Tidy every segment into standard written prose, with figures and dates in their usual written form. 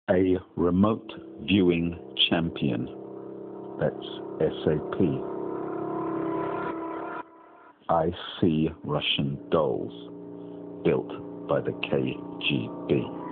A remote viewing champion. That's SAP. I see Russian dolls built by the KGB.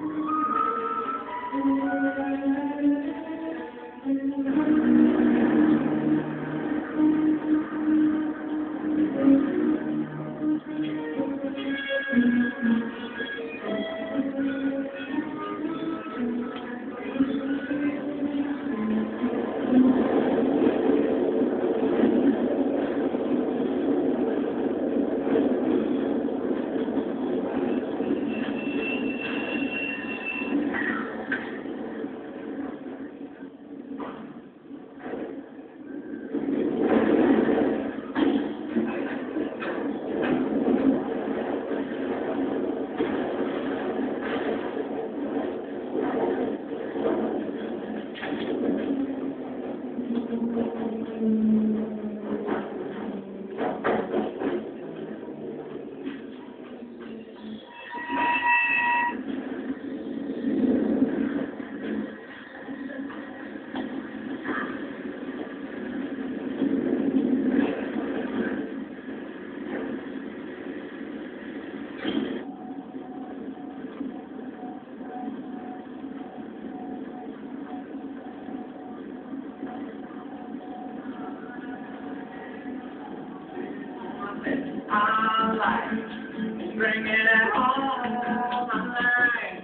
Bring it home,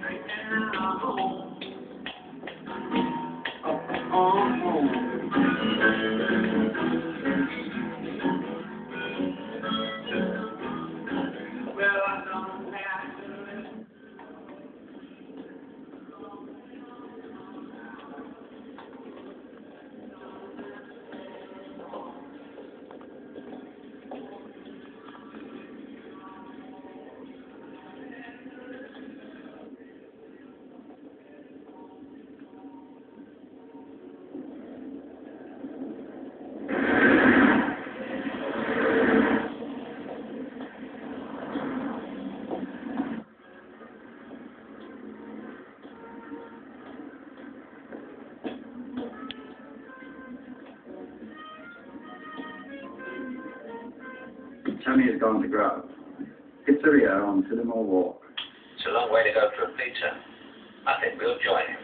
bring it home. Well, I don't have to. Tommy has gone to grub. Pizzeria on Fillmore Walk. It's a long way to go for a pizza. I think we'll join him.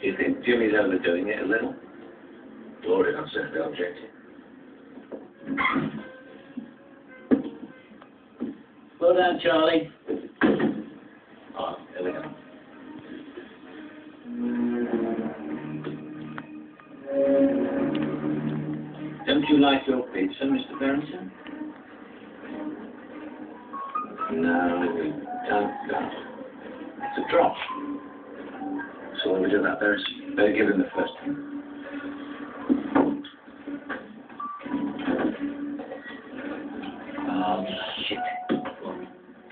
Do you think Jimmy's overdoing it a little? Gloria, I'm certainly objecting. Well done, Charlie. Oh, here we go. Don't you like your pizza, Mr. Barrington? No, we don't go. It's a drop. So when we do that, better give him the first one. Oh, shit.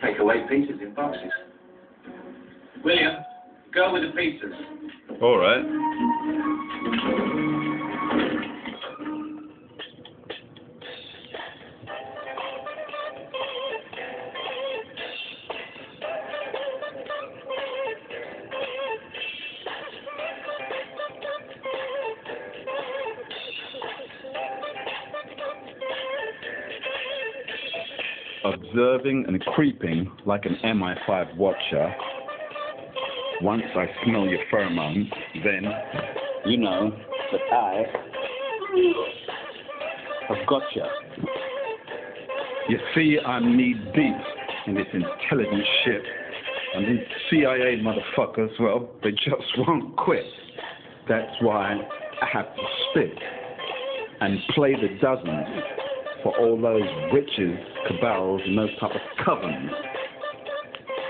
Take away pizzas in boxes. William, go with the pizzas. All right. Observing and creeping like an MI5 watcher. Once I smell your pheromones, then you know that I have got you. You see, I'm knee-deep in this intelligent shit, and these CIA motherfuckers, well, they just won't quit. That's why I have to spit and play the dozens for all those witches, cabals, and those type of covens.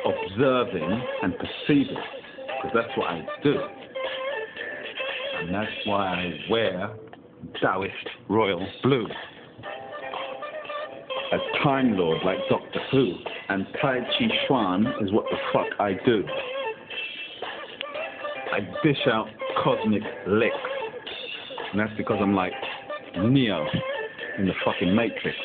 Observing and perceiving, because that's what I do. And that's why I wear Taoist royal blue. A Time Lord like Doctor Who, and Tai Chi Chuan is what the fuck I do. I dish out cosmic licks, and that's because I'm like Neo in the fucking Matrix.